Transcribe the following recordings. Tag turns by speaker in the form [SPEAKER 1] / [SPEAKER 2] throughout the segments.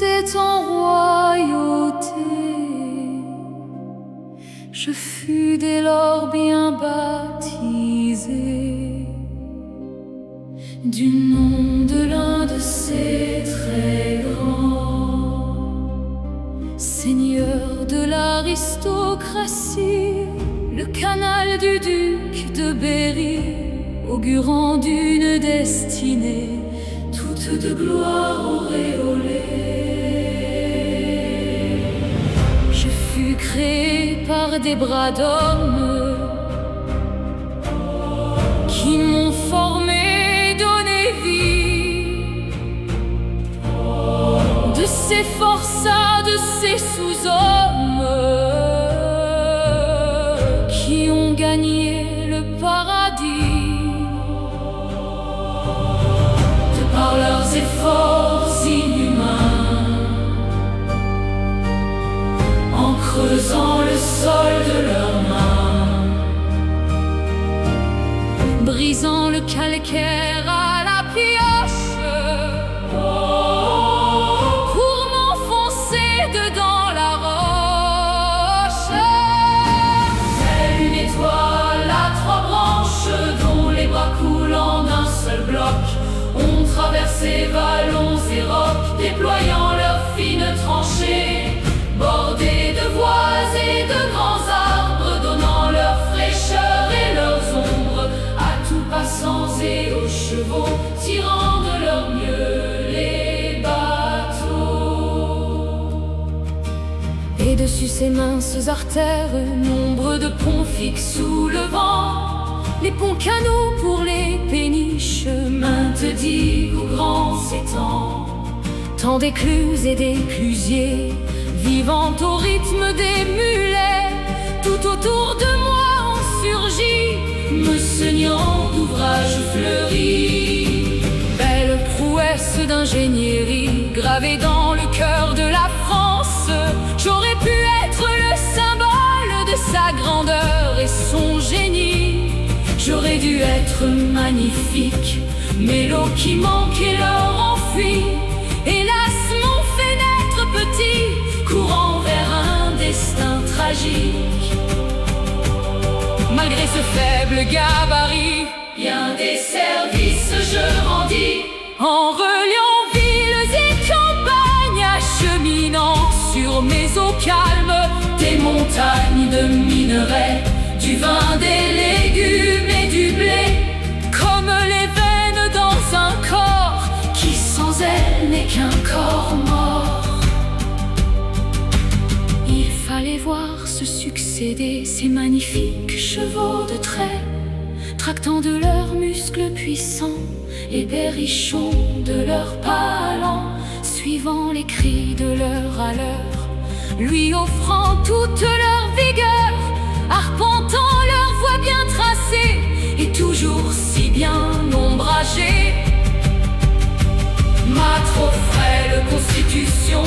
[SPEAKER 1] était en royauté. Je fus dès lors bien baptisé du nom de l'un de ces très grands seigneurs de l'aristocratie, le canal du duc de Berry, augurant d'une destinée toute de gloire auréolée. Je fus créé par des bras d'hommes qui m'ont formé, donné vie. De ces forçats, de ces sous-hommes qui ont gagné le paradis. De par leurs efforts inhumains, en creusant le sol de leurs mains, brisant le calcaire à la pioche, pour m'enfoncer dedans la roche. Telle une étoile à trois branches, dont les bras coulants d'un seul bloc ont traversé vallons et rocs, déployant leurs fines tranchées, bordées de voies et de grands arbres, donnant leur fraîcheur et leurs ombres à tout passants et aux chevaux, tirant de leur mieux les bateaux. Et dessus ces minces artères, nombre de ponts fixes sous le vent, les ponts canaux pour les péniches, maintes digues ou grands étangs, tant d'écluses et d'éclusiers, vivant au rythme des mulets, tout autour de moi ont surgi, me saignant d'ouvrages fleuris. Belle prouesse d'ingénierie, gravée dans le cœur de la France, j'aurais pu être le symbole de sa grandeur et son génie. J'aurais dû être magnifique, mais l'eau qui manquait leur enfuit. Hélas, m'ont fait naître petit, courant vers un destin tragique. Malgré ce faible gabarit, bien des services je rendis, en reliant villes et campagnes, acheminant sur mes eaux calmes des montagnes de minerais, du vin, des légumes et du blé, comme les veines dans un corps qui sans elle n'est qu'un corps mort. Il fallait voir se succéder ces magnifiques chevaux de trait, tractant de leurs muscles puissants les berrichons de leurs palans, suivant les cris de l'heure à l'heure, lui offrant toute leur vigueur, arpentant leur voie bien tracée et toujours si bien ombragée. Ma trop frêle constitution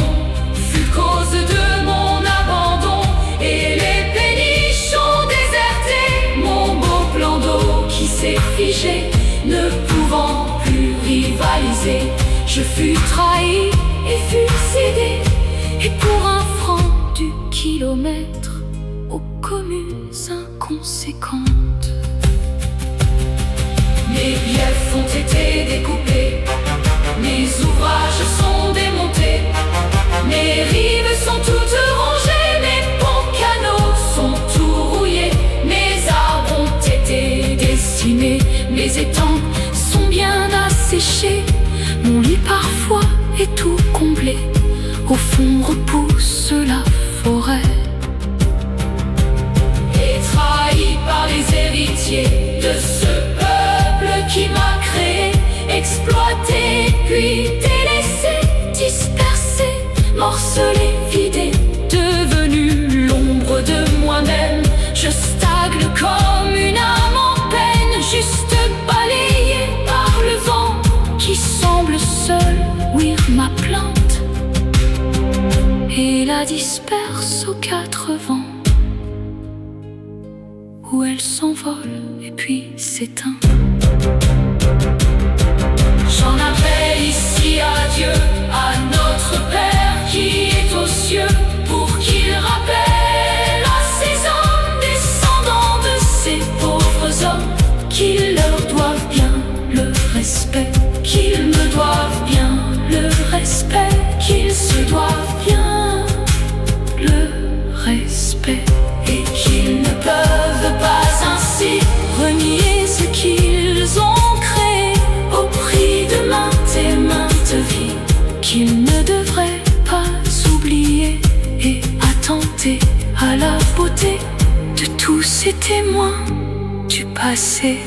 [SPEAKER 1] fut cause de mon abandon, et les péniches ont déserté mon beau plan d'eau qui s'est figé, ne pouvant plus rivaliser. Je fus trahi et fus cédé, et pour un franc du kilomètre aux communes inconséquentes. Mes biefs ont été découpés, mes ouvrages sont démontés, mes rives sont toutes rongées, mes ponts canaux sont tout rouillés, mes arbres ont été décimés, mes étangs sont bien asséchés, mon lit parfois est tout comblé, au fond repousse la forêt. Et trahi par les héritiers de ce peuple qui m'a créé, exploité puis délaissé, dispersé, morcelé, vidé, devenu l'ombre de moi-même, je stagne comme une âme en peine, juste balayée par le vent qui semble seul ouïr ma plainte et la disperse aux quatre vents, où elle s'envole et puis s'éteint. J'en appelle ici à Dieu, à notre Père. témoin du passé.